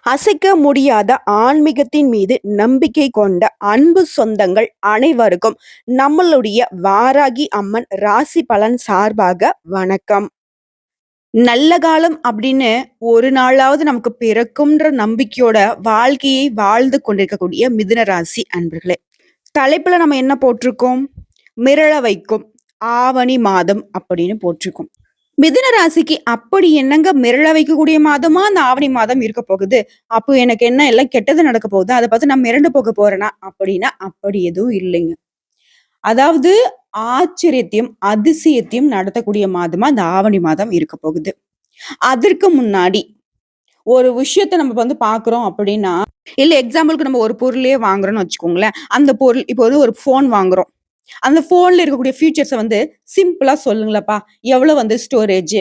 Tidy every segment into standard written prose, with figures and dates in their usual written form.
அசைக்க முடியாத ஆன்மீகத்தின் மீது நம்பிக்கை கொண்ட அன்பு சொந்தங்கள் அனைவருக்கும் நம்மளுடைய வாராகி அம்மன் ராசி பலன் சார்பாக வணக்கம். நல்ல காலம் அப்படின்னு ஒரு நாளாவது நமக்கு பிறக்கும்ன்ற நம்பிக்கையோட வாழ்க்கையை வாழ்ந்து கொண்டிருக்கக்கூடிய மிதுன ராசி அன்பர்களே. தலைப்புல நம்ம என்ன போட்டிருக்கோம்? மிரள வைக்கும் ஆவணி மாதம் அப்படின்னு போட்டிருக்கோம். மிதுன ராசிக்கு அப்படி என்னங்க மிரள வைக்கக்கூடிய மாதமா அந்த ஆவணி மாதம் இருக்க போகுது? அப்போ எனக்கு என்ன எல்லாம் கெட்டது நடக்க போகுதா? அத பார்த்து நான் மிரண்டு போக போறேனா? அப்படின்னா அப்படி எதுவும் இல்லைங்க. அதாவது ஆச்சரியத்தையும், அதிசயத்தையும் நடத்தக்கூடிய மாதமா இந்த ஆவணி மாதம் இருக்க போகுது. அதற்கு முன்னாடி ஒரு விஷயத்த நம்ம வந்து பார்க்குறோம் அப்படின்னா, இல்ல எக்ஸாம்பிள்க்கு நம்ம ஒரு பொருளே வாங்குறோம்னு வச்சுக்கோங்களேன். அந்த பொருள் இப்போ வந்து ஒரு ஃபோன் வாங்குறோம். அந்த ஃபோன்ல இருக்கக்கூடிய ஃபீச்சர்ஸ வந்து சிம்பிளா சொல்லுங்களேன்ப்பா. எவ்வளோ வந்து ஸ்டோரேஜ்?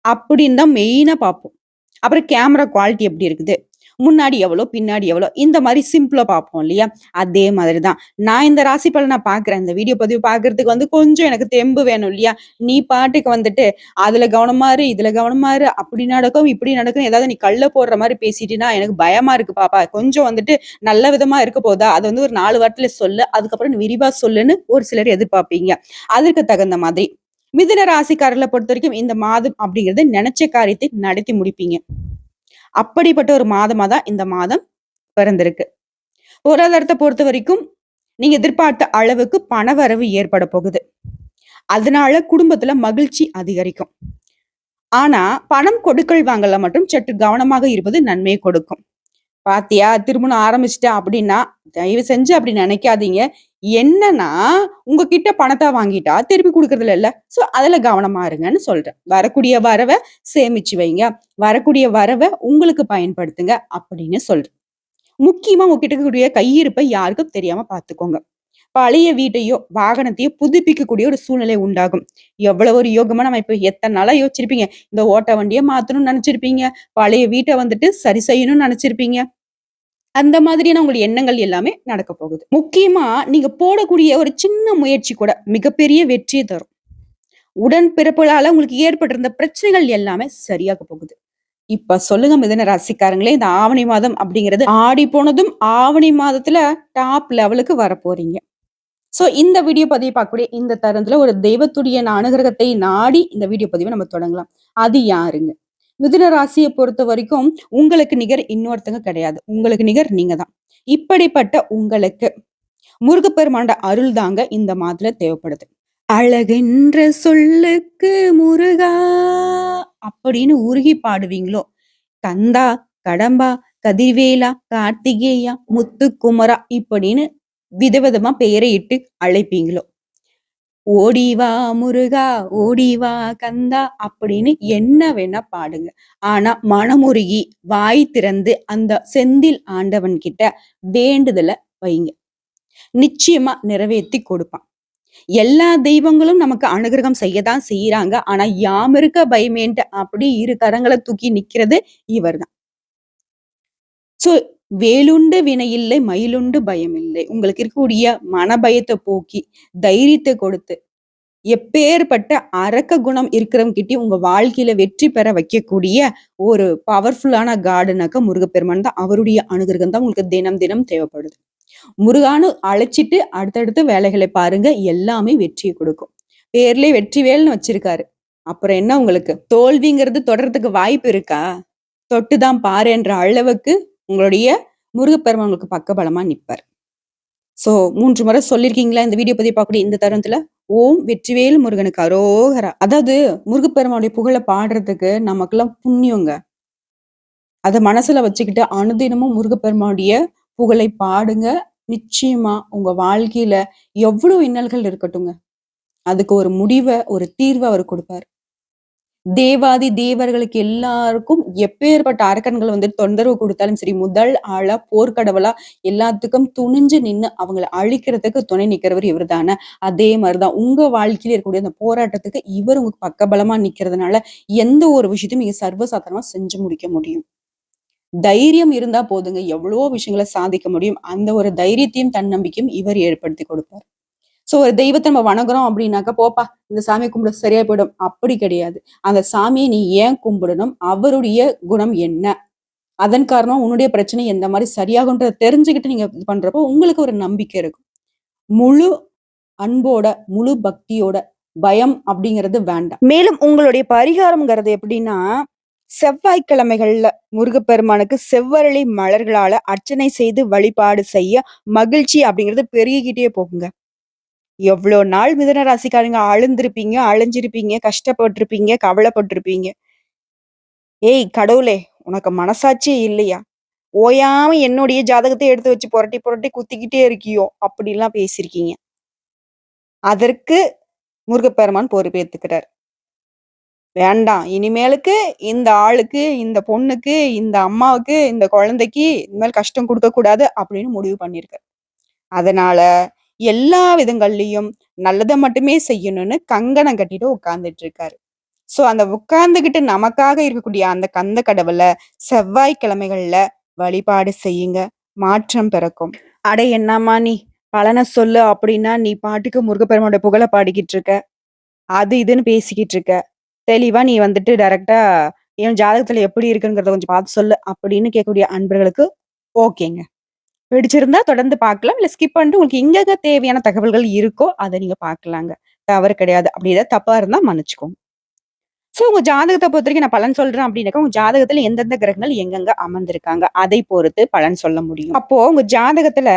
அப்படின்னு தான் மெயினா பார்ப்போம். அப்புறம் கேமரா குவாலிட்டி எப்படி இருக்குது? முன்னாடி எவ்வளோ? பின்னாடி எவ்வளோ? இந்த மாரி சிம்பிளா பார்ப்போம் இல்லையா? அதே மாதிரி தான். நான் இந்த ராசி பலன பார்க்குறேன். இந்த வீடியோ பதிவு பார்க்கறதுக்கு வந்து கொஞ்சம் எனக்கு தெம்பு வேணும் இல்லையா? நீ பாட்டுக்கு வந்துட்டு, அதுல கவனமா இரு, இதுல கவனமா இரு, அப்படி நடக்கும், இப்படி நடக்கும், ஏதாவது நீ கல்ல போடுற மாரி பேசிட்டீன்னா, எனக்கு பயமா இருக்கு பாப்பா. கொஞ்சம் வந்துட்டு நல்ல விதமா இருக்க போதா? அது வந்து ஒரு 4 வார்த்தையில சொல்லு. அதுக்கப்புறம் நீ விரிவா சொல்லுன்னு ஒரு சிலர் எதிர்பார்ப்பீங்க. அதற்கு தகுந்த மாதிரி. மிதுன ராசிக்காரர்கள பொறுத்தவரைக்கும் இந்த மாதம் அப்படிங்கிறது நெனச்ச காரியத்தை நடத்தி முடிப்பீங்க. அப்படிப்பட்ட ஒரு மாதமா தான் இந்த மாதம் பிறந்திருக்கு. பொருளாதாரத்த பொறுத்தவரைக்கும் நீங்க எதிர்பார்த்த அளவுக்கு பணவரவு ஏற்பட போகுது. அதனால குடும்பத்துல மகிழ்ச்சி அதிகரிக்கும். ஆனா, பணம் கொடுக்கல் வாங்கல்ல மட்டும் சற்று கவனமாக இருப்பது நன்மையை கொடுக்கும். பாத்தியா திருமணம் ஆரம்பிச்சுட்டேன் அப்படின்னா, தயவு செஞ்சு அப்படி நினைக்காதீங்க. என்னன்னா, உங்ககிட்ட பணத்த வாங்கிட்டா திருப்பி குடுக்குறதுல இல்ல. சோ, அதுல கவனமா இருங்கன்னு சொல்றேன். வரக்கூடிய வரவ சேமிச்சு வைங்க. வரக்கூடிய வரவ உங்களுக்கு பயன்படுத்துங்க அப்படின்னு சொல்றேன். முக்கியமா உங்ககிட்ட இருக்கக்கூடிய கையிருப்பை யாருக்கும் தெரியாம பார்த்துக்கோங்க. பழைய வீட்டையோ, வாகனத்தையோ புதுப்பிக்கக்கூடிய ஒரு சூழ்நிலை உண்டாகும். எவ்வளவு ஒரு யோகமா நம்ம இப்ப எத்தன நாளா யோசிச்சிருப்பீங்க. இந்த ஓட்ட வண்டிய மாத்தணும்னு நெனச்சிருப்பீங்க. பழைய வீட்ட வந்துட்டு சரி செய்யணும்னு நெனச்சிருப்பீங்க. அந்த மாதிரியான உங்களுடைய எண்ணங்கள் எல்லாமே நடக்க போகுது. முக்கியமா நீங்க போடக்கூடிய ஒரு சின்ன முயற்சி கூட மிகப்பெரிய வெற்றிய தரும். உடன்பிறப்புகளால உங்களுக்கு ஏற்பட்டிருந்த பிரச்சனைகள் எல்லாமே சரியாக போகுது. இப்ப சொல்லுங்க மிதுன ராசிக்காரங்களே, இந்த ஆவணி மாதம் அப்படிங்கிறது ஆடி போனதும் ஆவணி மாதத்துல டாப் லெவலுக்கு வரப்போறீங்க. சோ இந்த வீடியோ பதிவு பார்க்கக்கூடிய இந்த தருணத்துல ஒரு தெய்வத்துடைய அனுகிரகத்தை நாடி இந்த வீடியோ பதிவை நம்ம தொடங்கலாம். அது யாருங்க? மிதுன ராசியை பொறுத்த வரைக்கும் உங்களுக்கு நிகர் இன்னொருத்தங்க கிடையாது. உங்களுக்கு நிகர் நீங்க தான். இப்படிப்பட்ட உங்களுக்கு முருகப்பெருமாண்ட அருள் தாங்க இந்த மாதத்துல தேவைப்படுது. அழகென்ற சொல்லுக்கு முருகா அப்படின்னு உருகி பாடுவீங்களோ, கந்தா, கடம்பா, கதிர்வேலா, கார்த்திகேயா, முத்துக்குமரா இப்படின்னு விதவிதமா பெயரை இட்டு அழைப்பீங்களோ, ஓடிவா முருகா, ஓடிவா கந்தா அப்படின்னு என்ன வேணா பாடுங்க. ஆனா மனமுருகி வாய் திறந்து அந்த செந்தில் ஆண்டவன் கிட்ட வேண்டுதல வைங்க. நிச்சயமா நிறைவேத்தி கொடுப்பான். எல்லா தெய்வங்களும் நமக்கு அனுகிரகம் செய்யதான் செய்யறாங்க. ஆனா யாம் இருக்க பயமேன்ட்டு அப்படி இரு கரங்களை தூக்கி நிக்கிறது இவர்தான். சோ வேலுண்டு வினையில்லை, மயிலுண்டு பயமில்லை. உங்களுக்கு இருக்கக்கூடிய மனபயத்தை போக்கி, தைரியத்தை கொடுத்து, எப்பேற்பட்ட அரக்க குணம் இருக்கிறவங்க கிட்டயும் உங்க வாழ்க்கையில வெற்றி பெற வைக்கக்கூடிய ஒரு பவர்ஃபுல்லான காடுனாக்க முருகப்பெருமான் தான். அவருடைய அனுகிரகம் தான் உங்களுக்கு தினம் தினம் தேவைப்படுது. முருகான்னு அழைச்சிட்டு அடுத்தடுத்த வேலைகளை பாருங்க. எல்லாமே வெற்றியை கொடுக்கும். பேர்லயே வெற்றிவேல்னு வச்சிருக்காரு. அப்புறம் என்ன உங்களுக்கு? தோல்விங்கிறது தொடர்றதுக்கு வாய்ப்பு இருக்கா? தொட்டுதான் பாருன்ற அளவுக்கு உங்களுடைய முருகப்பெருமான் உங்களுக்கு பக்கபலமா நிப்பார். சோ 3 முறை சொல்லியிருக்கீங்களா இந்த வீடியோ பதிவு பார்க்கக்கூடிய இந்த தருணத்துல? ஓம் வெற்றிவேல் முருகனுக்கு அரோகரா. அதாவது முருகப்பெருமானுடைய புகழ பாடுறதுக்கு நமக்கெல்லாம் புண்ணியங்க. அத மனசுல வச்சுக்கிட்டு அனுதினமும் முருகப்பெருமானுடைய புகழை பாடுங்க. நிச்சயமா உங்க வாழ்க்கையில எவ்வளவு இன்னல்கள் இருக்கட்டுங்க. அதுக்கு ஒரு முடிவ, ஒரு தீர்வ அவர் குடுப்பார். தேவாதி தேவர்களுக்கு எல்லாருக்கும் எப்பேற்பட்ட அரக்கன்கள் வந்து தொந்தரவு குடுத்தாலும் சரி, முதல் ஆளா போர்க்கடவுளா எல்லாத்துக்கும் துணிஞ்சு நின்னு அவங்கள அழிக்கிறதுக்கு துணை நிக்கிறவர் இவர்தானே. அதே மாரிதான் உங்க வாழ்க்கையில இருக்கக்கூடிய அந்த போராட்டத்துக்கு இவர் உங்களுக்கு பக்கபலமா நிக்கிறதுனால, எந்த ஒரு விஷயத்தையும் நீங்க சர்வசாதாரணமா செஞ்சு முடிக்க முடியும். தைரியம் இருந்தா போதுங்க. எவ்வளவோ விஷயங்கள சாதிக்க முடியும். அந்த ஒரு தைரியத்தையும், தன்னம்பிக்கையும் இவர் ஏற்படுத்தி கொடுப்பார். சோ ஒரு தெய்வத்த நம்ம வணங்குறோம் அப்படின்னாக்கா, போப்பா இந்த சாமிய கும்பிட சரியா போயிடும். அப்படி கிடையாது. அந்த சாமிய நீ ஏன் கும்பிடணும்? அவருடைய குணம் என்ன? அதன் காரணமா உன்னுடைய பிரச்சனை எந்த மாரி சரியாகும்ன்றத தெரிஞ்சுக்கிட்டு நீங்க இது பண்றப்போ, உங்களுக்கு ஒரு நம்பிக்கை இருக்கும். முழு அன்போட, முழு பக்தியோட, பயம் அப்படிங்கிறது வேண்டாம். மேலும் உங்களுடைய பரிகாரம்ங்கிறது எப்படின்னா, செவ்வாய்க்கிழமைகள்ல முருகப்பெருமானுக்கு செவ்வரளி மலர்களால அர்ச்சனை செய்து வழிபாடு செய்ய மகிழ்ச்சி அப்படிங்கிறது பெருகிக்கிட்டே போகுங்க. எவ்வளோ நாள் மிதுன ராசிக்காரங்க அழுந்திருப்பீங்க, அலைஞ்சிருப்பீங்க, கஷ்டப்பட்டுருப்பீங்க, கவலைப்பட்டுருப்பீங்க. ஏய் கடவுளே! உனக்கு மனசாட்சியே இல்லையா? ஓயாம என்னுடைய ஜாதகத்த எடுத்து வச்சு புரட்டி, புரட்டி குத்திக்கிட்டே இருக்கியோ! அப்படிலாம் பேசியிருக்கீங்க. அதற்கு முருகப்பெருமான் பொறுப்பேத்துக்கிறார். வேண்டாம். இனிமேலுக்கு இந்த ஆளுக்கு, இந்த பொண்ணுக்கு, இந்த அம்மாவுக்கு, இந்த குழந்தைக்கு இனிமேல் கஷ்டம் குடுக்கக்கூடாது அப்படின்னு முடிவு பண்ணியிருக்காரு. அதனால எல்லா விதங்கள்லயும் நல்லத மட்டுமே செய்யணும்னு கங்கணம் கட்டிட்டு உட்கார்ந்துட்டு இருக்காரு. சோ அந்த உட்கார்ந்துகிட்டு நமக்காக இருக்கக்கூடிய அந்த கந்த கடவுள செவ்வாய்க்கிழமைகள்ல வழிபாடு செய்யுங்க. மாற்றம் பிறக்கும். அட என்னம்மா நீ? பலன சொல்லு அப்படின்னா, நீ பாட்டுக்கு முருகப்பெருமானோட புகழ பாடிக்கிட்டு இருக்க. அது இதுன்னு பேசிக்கிட்டு இருக்க. தெளிவா நீ வந்துட்டு டைரக்ட்டா என் ஜாதகத்துல எப்படி இருக்குங்கிறத கொஞ்சம் பார்த்து சொல்லு அப்படின்னு கேட்கக்கூடிய அன்பர்களுக்கு ஓகேங்க. பிடிச்சிருந்தா தொடர்ந்து பார்க்கலாம். இல்ல ஸ்கிப் பண்ணிட்டு உங்களுக்கு எங்கெங்க தேவையான தகவல்கள் இருக்கோ, அத நீங்க பார்க்கலாங்க. தவறு கிடையாது. அப்படி ஏதாவது தப்பா இருந்தா மன்னிச்சுக்கோங்க. சோ உங்க ஜாதகத்த பொறுத்தவரைக்கும் நான் பலன் சொல்றேன் அப்படின்னாக்கா, உங்க ஜாதகத்துல எந்தெந்த கிரகங்கள் எங்கெங்க அமர்ந்திருக்காங்க, அதை பொறுத்து பலன் சொல்ல முடியும். அப்போ உங்க ஜாதகத்துல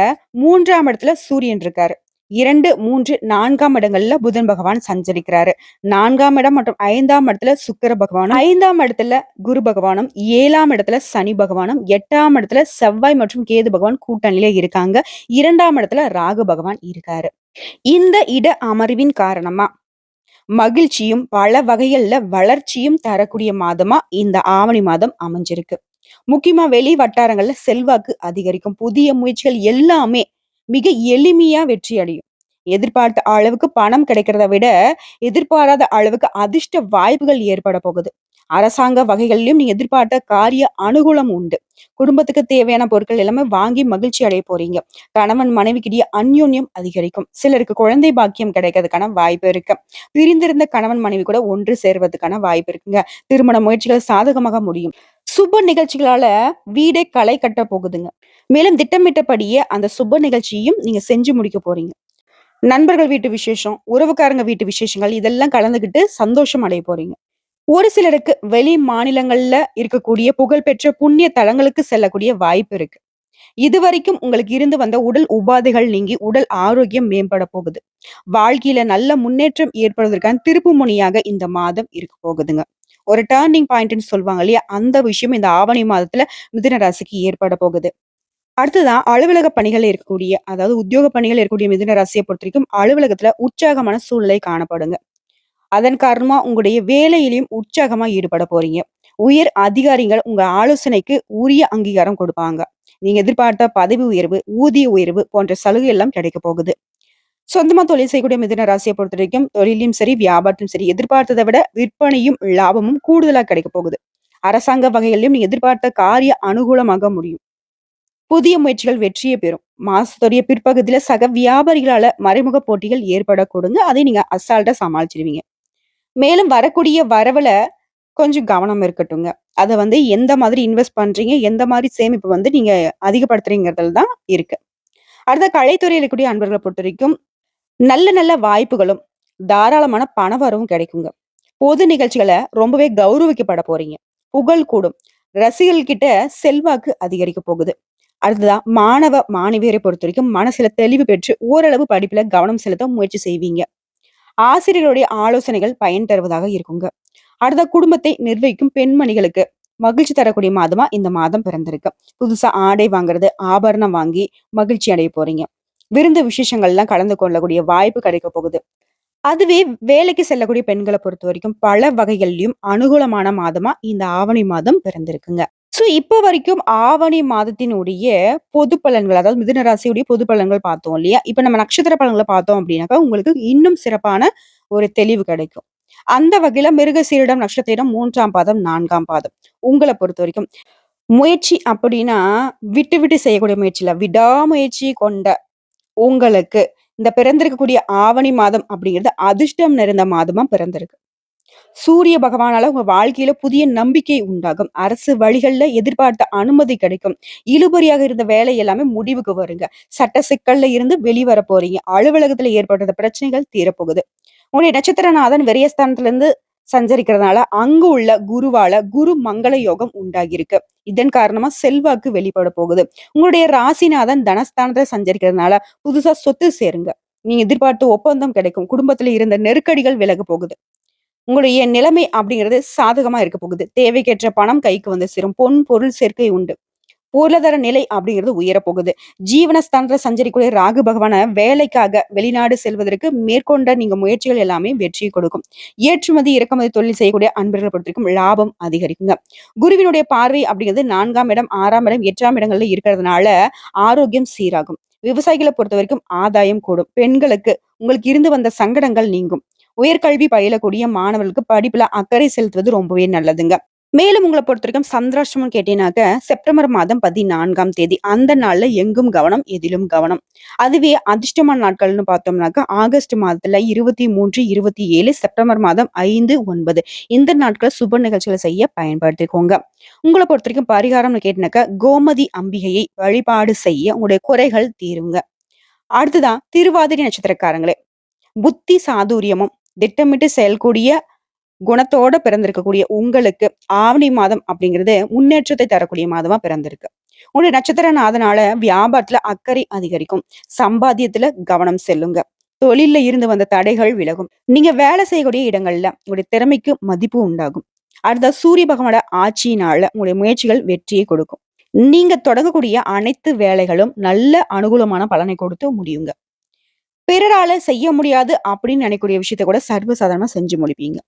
3ஆம் இடத்துல சூரியன் இருக்காரு. 2, 3, 4ஆம் இடங்கள்ல புதன் பகவான் சஞ்சரிக்கிறாரு. 4ஆம் இடம் மற்றும் 5ஆம் இடத்துல சுக்கிர பகவானும், 5ஆம் இடத்துல குரு பகவானும், 7ஆம் இடத்துல சனி பகவானும், 8ஆம் இடத்துல செவ்வாய் மற்றும் கேது பகவான் கூட்டணியில இருக்காங்க. 2ஆம் இடத்துல ராகு பகவான் இருக்காரு. இந்த இட அமர்வின் காரணமா மகிழ்ச்சியும் பல வகைகள்ல வளர்ச்சியும் தரக்கூடிய மாதமா இந்த ஆவணி மாதம் அமைஞ்சிருக்கு. முக்கியமா வெளி வட்டாரங்கள்ல செல்வாக்கு அதிகரிக்கும். புதிய முயற்சிகள் எல்லாமே மிக எளிமையா வெற்றி அடையும். எதிர்பார்த்த அளவுக்கு பணம் கிடைக்கிறத விட எதிர்பாராத அளவுக்கு அதிர்ஷ்ட வாய்ப்புகள் ஏற்பட போகுது. அரசாங்க வகைகளிலும் நீங்க எதிர்பார்த்த காரிய அனுகூலம் உண்டு. குடும்பத்துக்கு தேவையான பொருட்கள் எல்லாமே வாங்கி மகிழ்ச்சி அடைய போறீங்க. கணவன் மனைவிக்கிடையே அந்யோன்யம் அதிகரிக்கும். சிலருக்கு குழந்தை பாக்கியம் கிடைக்கிறதுக்கான வாய்ப்பு இருக்கு. பிரிந்திருந்த கணவன் மனைவி கூட ஒன்று சேர்வதற்கான வாய்ப்பு இருக்குங்க. திருமண முயற்சிகள் சாதகமாக முடியும். சுப நிகழ்ச்சிகளால வீடே களை கட்ட போகுதுங்க. மேலும் திட்டமிட்டபடியே அந்த சுப நிகழ்ச்சியையும் நீங்க செஞ்சு முடிக்க போறீங்க. நண்பர்கள் வீட்டு விசேஷம், உறவுக்காரங்க வீட்டு விசேஷங்கள் இதெல்லாம் கலந்துகிட்டு சந்தோஷம் அடைய போறீங்க. ஒரு சிலருக்கு வெளி மாநிலங்கள்ல இருக்கக்கூடிய புகழ்பெற்ற புண்ணிய தலங்களுக்கு செல்லக்கூடிய வாய்ப்பு இருக்கு. இதுவரைக்கும் உங்களுக்கு இருந்து வந்த உடல் உபாதைகள் நீங்கி உடல் ஆரோக்கியம் மேம்பட போகுது. வாழ்க்கையில நல்ல முன்னேற்றம் ஏற்படுவதற்கான திருப்பு முனையாக இந்த மாதம் இருக்க போகுதுங்க. ஒரு டர்னிங் பாயிண்ட்ன்னு சொல்லுவாங்க இல்லையா? அந்த விஷயம் இந்த ஆவணி மாதத்துல மிதுன ராசிக்கு ஏற்பட போகுது. அடுத்ததான் அலுவலக பணிகள் இருக்கக்கூடிய, அதாவது உத்தியோக பணிகள் இருக்கக்கூடிய மிதுன ராசியை பொறுத்தவரைக்கும் அலுவலகத்துல உற்சாகமான சூழ்நிலை காணப்படுங்க. அதன் காரணமா உங்களுடைய வேலையிலும் உற்சாகமா ஈடுபட போறீங்க. உயர் அதிகாரிகள் உங்க ஆலோசனைக்கு உரிய அங்கீகாரம் கொடுப்பாங்க. நீங்க எதிர்பார்த்த பதவி உயர்வு, ஊதிய உயர்வு போன்ற சலுகை எல்லாம் கிடைக்க போகுது. சொந்தமா தொழில் செய்யக்கூடிய மிதுன ராசியை பொறுத்தவரைக்கும் தொழிலையும் சரி, வியாபாரத்திலும் சரி எதிர்பார்த்ததை விட விற்பனையும், லாபமும் கூடுதலா கிடைக்க போகுது. அரசாங்க வகைகளிலும் நீங்க எதிர்பார்த்த காரிய அனுகூலமாக முடியும். புதிய முயற்சிகள் வெற்றியை பெறும். மாசத்துடைய பிற்பகுதியில சக வியாபாரிகளால மறைமுக போட்டிகள் ஏற்படக்கூடுங்க. அதை நீங்க அசால்ட்டா சமாளிச்சிருவீங்க. மேலும் வரக்கூடிய வரவுல கொஞ்சம் கவனம் இருக்கட்டுங்க. அத வந்து எந்த மாதிரி இன்வெஸ்ட் பண்றீங்க, எந்த மாரி சேமிப்பு வந்து நீங்க அதிகப்படுத்துறீங்கறதுல தான் இருக்கு. அடுத்த கலைத்துறையில இருக்கக்கூடிய அன்பர்கள பொறுத்தவரைக்கும், நல்ல நல்ல வாய்ப்புகளும், தாராளமான பணவரவும் கிடைக்குங்க. பொது நிகழ்ச்சிகள ரொம்பவே கௌரவிக்கப்பட போறீங்க. புகழ் கூடும். ரசிகர்கள் கிட்ட செல்வாக்கு அதிகரிக்க போகுது. அடுத்ததா மாணவ, மாணவியரை பொறுத்தவரைக்கும் மனசுல தெளிவு பெற்று ஓரளவு படிப்புல கவனம் செலுத்த முயற்சி செய்வீங்க. ஆசிரியர்களுடைய ஆலோசனைகள் பயன் தருவதாக இருக்குங்க. அடுத்த குடும்பத்தை நிர்வகிக்கும் பெண்மணிகளுக்கு மகிழ்ச்சி தரக்கூடிய மாதமா இந்த மாதம் பிறந்திருக்கு. புதுசா ஆடை வாங்குறது, ஆபரணம் வாங்கி மகிழ்ச்சி அடைய போறீங்க. விருந்து விசேஷங்கள்லாம் கலந்து கொள்ளக்கூடிய வாய்ப்பு கிடைக்க போகுது. அதுவே வேலைக்கு செல்லக்கூடிய பெண்கள பொறுத்தவரைக்கும் பல வகைகள்லயும் அனுகூலமான மாதமா இந்த ஆவணி மாதம் பிறந்திருக்குங்க. சோ இப்ப வரைக்கும் ஆவணி மாதத்தினுடைய பொது பலன்கள், அதாவது மிதுன ராசியுடைய பொது பலன்கள் பார்த்தோம் இல்லையா? இப்ப நம்ம நட்சத்திர பலன்கள பார்த்தோம் அப்படின்னாக்கா, உங்களுக்கு இன்னும் சிறப்பான ஒரு தெளிவு கிடைக்கும். அந்த வகையில மிருகசீரிடம் நட்சத்திரம் 3ஆம் பாதம், 4ஆம் பாதம். உங்கள பொறுத்தவரைக்கும் முயற்சி அப்படின்னா, விட்டு விட்டு செய்யக்கூடிய முயற்சி இல்ல. விடாமுயற்சி கொண்ட உங்களுக்கு இந்த பிறந்திருக்கக்கூடிய ஆவணி மாதம் அப்படிங்கிறது அதிர்ஷ்டம் நிறைந்த மாதமா பிறந்திருக்கு. சூரிய பகவானால உங்க வாழ்க்கையில புதிய நம்பிக்கை உண்டாகும். அரசு வழிகள்ல எதிர்பார்த்த அனுமதி கிடைக்கும். இழுபறியாக இருந்த வேலை எல்லாமே முடிவுக்கு வருங்க. சட்ட சிக்கல்ல இருந்து வெளிவர போறீங்க. அலுவலகத்துல ஏற்பட்ட பிரச்சனைகள் தீரப்போகுது. உங்களுடைய நட்சத்திரநாதன் விரயஸ்தானத்துல சஞ்சரிக்கிறதுனால அங்கு உள்ள குருவால குரு மங்கள யோகம் உண்டாகியிருக்கு. இதன் காரணமா செல்வாக்கு வெளிப்பட போகுது. உங்களுடைய ராசிநாதன் தனஸ்தானத்துல சஞ்சரிக்கிறதுனால புதுசா சொத்து சேருங்க. நீங்க எதிர்பார்த்த ஒப்பந்தம் கிடைக்கும். குடும்பத்துல இருந்த நெருக்கடிகள் விலக போகுது. உங்களுடைய நிலைமை அப்படிங்கிறது சாதகமா இருக்க போகுது. தேவைக்கேற்ற பணம் கைக்கு வந்து சேரும். பொன் பொருள் சேர்க்கை உண்டு. பொருளாதார நிலை அப்படிங்கிறது உயரப்போகுது. ஜீவனஸ்தானத்துல சஞ்சரிக்கூடிய ராகு பகவான வேலைக்காக வெளிநாடு செல்வதற்கு மேற்கொண்ட நீங்க முயற்சிகள் எல்லாமே வெற்றியை கொடுக்கும். ஏற்றுமதி இறக்குமதி தொழில் செய்யக்கூடிய அன்பர்களை பொறுத்திருக்கும் லாபம் அதிகரிக்குங்க. குருவினுடைய பார்வை அப்படிங்கிறது 4ஆம் இடம், 6ஆம் இடம், 8ஆம் இடங்கள்ல இருக்கிறதுனால ஆரோக்கியம் சீராகும். விவசாயிகளை பொறுத்த வரைக்கும் ஆதாயம் கூடும். பெண்களுக்கு உங்களுக்கு இருந்து வந்த சங்கடங்கள் நீங்கும். உயர்கல்வி பயிலக்கூடிய மாணவர்களுக்கு படிப்புல அக்கறை செலுத்துவது ரொம்பவே நல்லதுங்க. மேலும் உங்கள பொறுத்தவரைக்கும் சந்திராஷ்டமம் கேட்டீங்கன்னாக்க, செப்டம்பர் மாதம் 14ஆம் தேதி. அந்த நாள்ல எங்கும் கவனம், எதிலும் கவனம். அதுவே அதிர்ஷ்டமான நாட்கள்னு பார்த்தோம்னாக்க, ஆகஸ்ட் மாதத்துல 23, 27, செப்டம்பர் மாதம் 5, 9 இந்த நாட்கள் சுப நிகழ்ச்சிகளை செய்ய பயன்படுத்திக்கோங்க. உங்கள பொறுத்தவரைக்கும் பரிகாரம்னு கேட்டீங்கன்னாக்க, கோமதி அம்பிகையை வழிபாடு செய்ய உங்களுடைய குறைகள் தீருங்க. அடுத்ததான் திருவாதிரை நட்சத்திரக்காரங்களே, புத்தி சாதுரியமும் திட்டமிட்டு செயல்கூடிய குணத்தோட பிறந்திருக்கக்கூடிய உங்களுக்கு ஆவணி மாதம் அப்படிங்கிறது முன்னேற்றத்தை தரக்கூடிய மாதமா பிறந்திருக்கு. உங்களுடைய நட்சத்திரநாதனால வியாபாரத்துல அக்கறை அதிகரிக்கும். சம்பாத்தியத்துல கவனம் செல்லுங்க. தொழில்ல இருந்து வந்த தடைகள் விலகும். நீங்க வேலை செய்யக்கூடிய இடங்கள்ல உங்களுடைய திறமைக்கு மதிப்பு உண்டாகும். அடுத்த சூரிய பகவானோட ஆட்சியினால உங்களுடைய முயற்சிகள் வெற்றியை கொடுக்கும். நீங்க தொடங்கக்கூடிய அனைத்து வேலைகளும் நல்ல அனுகூலமான பலனை கொடுத்து முடியுங்க. பிறரால செய்ய முடியாது அப்படின்னு நினைக்கக்கூடிய விஷயத்த கூட சர்வசாதாரணமா செஞ்சு முடிப்பீங்க.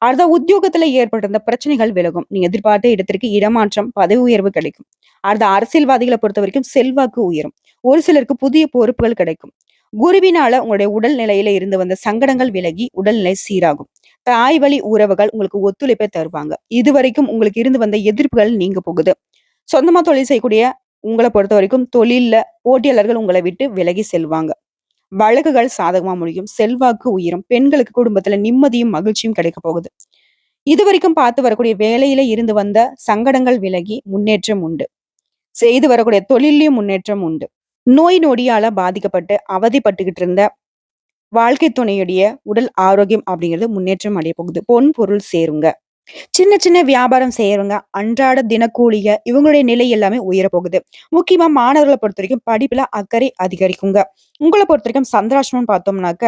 அடுத்த உத்தியோகத்துல ஏற்பட்டிருந்த பிரச்சனைகள் விலகும். நீங்க எதிர்பார்த்த இடத்திற்கு இடமாற்றம், பதவி உயர்வு கிடைக்கும். அடுத்த அரசியல்வாதிகளை பொறுத்த வரைக்கும் செல்வாக்கு உயரும். ஒரு சிலருக்கு புதிய பொறுப்புகள் கிடைக்கும். குருவினால உங்களுடைய உடல் நிலையில இருந்து வந்த சங்கடங்கள் விலகி உடல்நிலை சீராகும். தாய் வழி உறவுகள் உங்களுக்கு ஒத்துழைப்பை தருவாங்க. இதுவரைக்கும் உங்களுக்கு இருந்து வந்த எதிர்ப்புகள் நீங்க போகுது. சொந்தமா தொழில் செய்யக்கூடிய உங்களை பொறுத்த வரைக்கும் தொழில்ல போட்டியாளர்கள் உங்களை விட்டு விலகி செல்வாங்க. வழக்குகள் சாதகமா முடியும். செல்வாக்கு உயரும். பெண்களுக்கு குடும்பத்துல நிம்மதியும் மகிழ்ச்சியும் கிடைக்க போகுது. இதுவரைக்கும் பார்த்து வரக்கூடிய வேலையில இருந்து வந்த சங்கடங்கள் விலகி முன்னேற்றம் உண்டு. செய்து வரக்கூடிய தொழிலையும் முன்னேற்றம் உண்டு. நோய் நொடியால பாதிக்கப்பட்டு அவதிப்பட்டுக்கிட்டு இருந்த வாழ்க்கை துணையுடைய உடல் ஆரோக்கியம் அப்படிங்கிறது முன்னேற்றம் அடைய போகுது. பொன் பொருள் சேருங்க. சின்ன சின்ன வியாபாரம் செய்யறவங்க, அன்றாட தினக்கூலிக இவங்களுடைய நிலை எல்லாமே உயரப் போகுது. முக்கியமா மாணவர்களை பொறுத்தவரைக்கும் படிப்புல அக்கறை அதிகரிக்குங்க. உங்கள பொறுத்தவரைக்கும் சந்திராஷ்டமம்னு பார்த்தோம்னாக்க,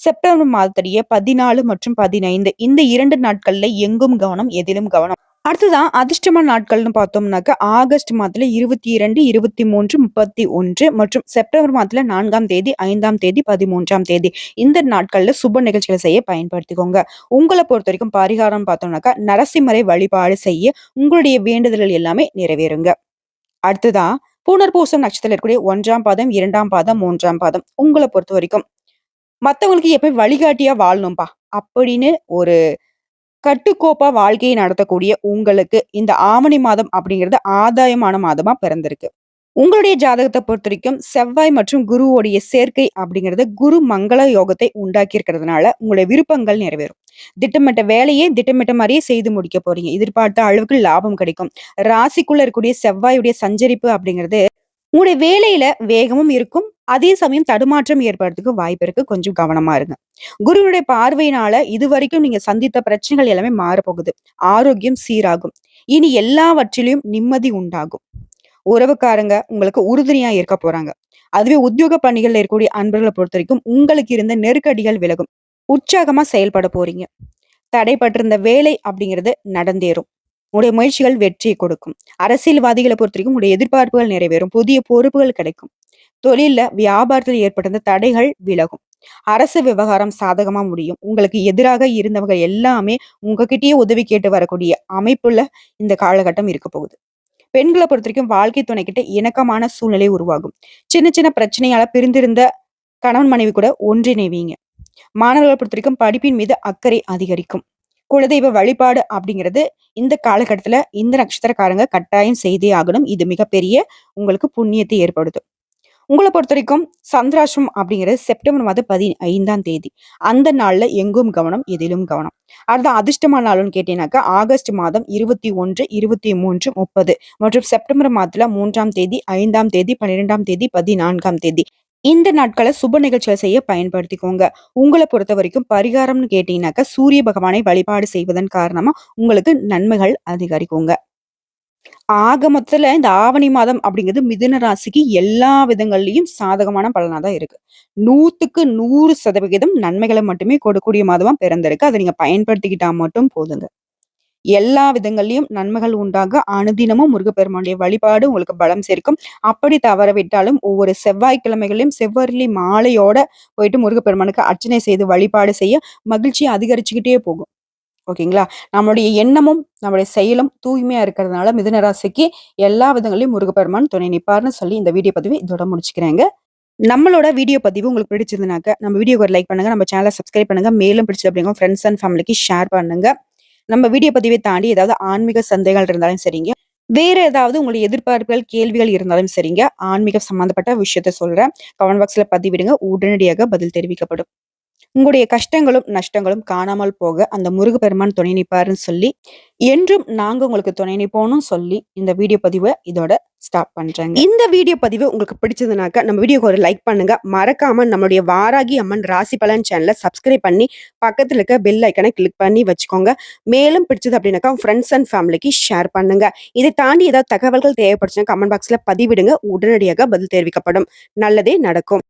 செப்டம்பர் மாதத்துடைய 14 மற்றும் 15 இந்த 2 நாட்கள்ல எங்கும் கவனம், எதிலும் கவனம். அடுத்ததான் அதிர்ஷ்டமான நாட்கள்னு பார்த்தோம்னாக்க, ஆகஸ்ட் மாதத்துல 22, 23, 31 மற்றும் செப்டம்பர் மாதத்துல 4ஆம் தேதி, 5ஆம் தேதி, 13ஆம் தேதி இந்த நாட்கள்ல சுப நிகழ்ச்சிகளை செய்ய பயன்படுத்திக்கோங்க. உங்கள பொறுத்தவரைக்கும் பரிகாரம் பார்த்தோம்னாக்கா, நரசிம்மரை வழிபாடு செய்ய உங்களுடைய வேண்டுதல்கள் எல்லாமே நிறைவேறுங்க. அடுத்ததா புனர்பூசம் நட்சத்திரத்துல இருக்கக்கூடிய 1ஆம் பாதம், 2ஆம் பாதம், 3ஆம் பாதம் உங்கள பொறுத்தவரைக்கும் மத்தவங்களுக்கு எப்பயும் வழிகாட்டியா வாழணும்பா அப்படின்னு ஒரு கட்டுக்கோப்பா வாழ்க்கையை நடத்தக்கூடிய உங்களுக்கு இந்த ஆவணி மாதம் அப்படிங்கிறது ஆதாயமான மாதமா பிறந்திருக்கு. உங்களுடைய ஜாதகத்தை பொறுத்தவரைக்கும் செவ்வாய் மற்றும் குருவோடைய சேர்க்கை அப்படிங்கிறது குரு மங்கள யோகத்தை உண்டாக்கி இருக்கிறதுனால உங்களுடைய விருப்பங்கள் நிறைவேறும். திட்டமிட்ட வேலையே திட்டமிட்ட மாதிரியே செய்து முடிக்க போறீங்க. எதிர்பார்த்த அளவுக்கு லாபம் கிடைக்கும். ராசிக்குள்ள இருக்கக்கூடிய செவ்வாயுடைய சஞ்சரிப்பு அப்படிங்கிறது உங்களுடைய வேலையில வேகமும் இருக்கும். அதே சமயம் தடுமாற்றம் ஏற்படுறதுக்கு வாய்ப்பு இருக்கு. கொஞ்சம் கவனமா இருங்க. குருவினுடைய பார்வையினால இதுவரைக்கும் நீங்க சந்தித்த பிரச்சனைகள் எல்லாமே மாறப்போகுது. ஆரோக்கியம் சீராகும். இனி எல்லாவற்றிலும் நிம்மதி உண்டாகும். உறவுக்காரங்க உங்களுக்கு உறுதுணையா இருக்க போறாங்க. அதுவே உத்தியோக பணிகள்ல இருக்கக்கூடிய அன்பர்களை பொறுத்த வரைக்கும் உங்களுக்கு இருந்த நெருக்கடிகள் விலகும். உற்சாகமா செயல்பட போறீங்க. தடைப்பட்டிருந்த வேலை அப்படிங்கிறது நடந்தேறும். உங்களுடைய முயற்சிகள் வெற்றியை கொடுக்கும். அரசியல்வாதிகளை பொறுத்த வரைக்கும் உங்களுடைய எதிர்பார்ப்புகள் நிறைவேறும். புதிய பொறுப்புகள் கிடைக்கும். தொழில்ல வியாபாரத்தில் ஏற்பட்டிருந்த தடைகள் விலகும். அரசு விவகாரம் சாதகமா முடியும். உங்களுக்கு எதிராக இருந்தவங்க எல்லாமே உங்ககிட்டயே உதவி கேட்டு வரக்கூடிய அமைப்புல இந்த காலகட்டம் இருக்க போகுது. பெண்களை பொறுத்த வரைக்கும் வாழ்க்கை துணை கிட்ட இணக்கமான சூழ்நிலை உருவாகும். சின்ன சின்ன பிரச்சனையால பிரிந்திருந்த கணவன் மனைவி கூட ஒன்றிணைவீங்க. மாணவர்களை பொறுத்த வரைக்கும் படிப்பின் மீது அக்கறை அதிகரிக்கும். குலதெய்வ வழிபாடு அப்படிங்கிறது இந்த காலகட்டத்துல இந்த நட்சத்திரக்காரங்க கட்டாயம் செய்தே ஆகணும். இது மிகப்பெரிய உங்களுக்கு புண்ணியத்தை ஏற்படுத்தும். உங்கள பொறுத்தவரைக்கும் சந்திராஷ்டிரம் அப்படிங்கிறது செப்டம்பர் மாதம் 15ஆம் தேதி. அந்த நாள்ல எங்கும் கவனம், எதிலும் கவனம். அடுத்த அதிர்ஷ்டமான நாளுன்னு கேட்டீங்கன்னாக்கா, ஆகஸ்ட் மாதம் 21, 23, 30 மற்றும் செப்டம்பர் மாதத்துல 3ஆம் தேதி, 5ஆம் தேதி, 12ஆம் தேதி, 14ஆம் தேதி. இந்த நாட்கள சுப நிகழ்ச்சிகள் செய்ய பயன்படுத்திக்கோங்க. உங்கள பொறுத்தவரைக்கும் பரிகாரம்னு கேட்டீங்கன்னாக்கா, சூரிய பகவானை வழிபாடு செய்வதன் காரணமா உங்களுக்கு நன்மைகள் அதிகரிக்குங்க. ஆக மொத்தத்துல இந்த ஆவணி மாதம் அப்படிங்கிறது மிதுன ராசிக்கு எல்லா விதங்கள்லயும் சாதகமான பலனா தான் இருக்கு. 100க்கு 100% நன்மைகள மட்டுமே கொடுக்கக்கூடிய மாதமா பிறந்திருக்கு. அத நீங்க பயன்படுத்திக்கிட்டா மட்டும் போதுங்க. எல்லா விதங்கள்லயும் நன்மைகள் உண்டாக அனுதினமும் முருகப்பெருமானுடைய வழிபாடு உங்களுக்கு பலம் சேர்க்கும். அப்படி தவறவிட்டாலும் ஒவ்வொரு செவ்வாய்க்கிழமைகளையும் செவ்வரளி மாலையோட போயிட்டு முருகப்பெருமானுக்கு அர்ச்சனை செய்து வழிபாடு செய்ய மகிழ்ச்சி அதிகரிச்சுக்கிட்டே போகும். ஓகேங்களா? நம்மளுடைய எண்ணமும், நம்முடைய செயலும் தூய்மையா இருக்கிறதுனால மிதுன ராசிக்கு எல்லா விதங்கள்லயும் முருகப்பெருமான் துணை நிப்பார்ன்னு சொல்லி இந்த வீடியோ பதிவு இதோட முடிச்சுக்கிறேங்க. நம்மளோட வீடியோ பதிவு உங்களுக்கு பிடிச்சிருந்தனாக்க, நம்ம வீடியோக்கு ஒரு லைக் பண்ணுங்க. நம்ம சேனல சப்ஸ்கிரைப் பண்ணுங்க. மேலும் பிடிச்சது அப்படின்னா ஃப்ரெண்ட்ஸ் அண்ட் ஃபேமிலிக்கு ஷேர் பண்ணுங்க. நம்ம வீடியோ பதிவை தாண்டி ஏதாவது ஆன்மீக சந்தேகங்கள் இருந்தாலும் சரிங்க. வேற ஏதாவது உங்களுடைய எதிர்பார்ப்புகள், கேள்விகள் இருந்தாலும் சரிங்க. ஆன்மீகம் சம்பந்தப்பட்ட விஷயத்த சொல்றேன். கமெண்ட் பாக்ஸ்ல பதிவிடுங்க. உடனடியாக பதில் தெரிவிக்கப்படும். உங்களுடைய கஷ்டங்களும், நஷ்டங்களும் காணாமல் போக அந்த முருகப்பெருமான் துணை நிப்பாருன்னு சொல்லி, என்றும் நாங்க உங்களுக்கு துணை நிப்போம்னு சொல்லி, இந்த வீடியோ பதிவ இதோட ஸ்டாப் பண்றேங்க. இந்த வீடியோ பதிவு உங்களுக்கு பிடிச்சதுனாக்க, நம்ம வீடியோக்கு ஒரு லைக் பண்ணுங்க. மறக்காம நம்மளுடைய வாராகி அம்மன் ராசி பலன் சேனல சப்ஸ்கிரைப் பண்ணி, பக்கத்துல இருக்க பெல் ஐக்கன கிளிக் பண்ணி வச்சுக்கோங்க. மேலும் பிடிச்சது அப்படின்னாக்கா, ஃப்ரெண்ட்ஸ் அண்ட் ஃபேமிலிக்கு ஷேர் பண்ணுங்க. இதை தாண்டி ஏதாவது தகவல்கள் தேவைப்பட்டுச்சுன்னா கமெண்ட் பாக்ஸ்ல பதிவிடுங்க. உடனடியாக பதில் தெரிவிக்கப்படும். நல்லதே நடக்கும்.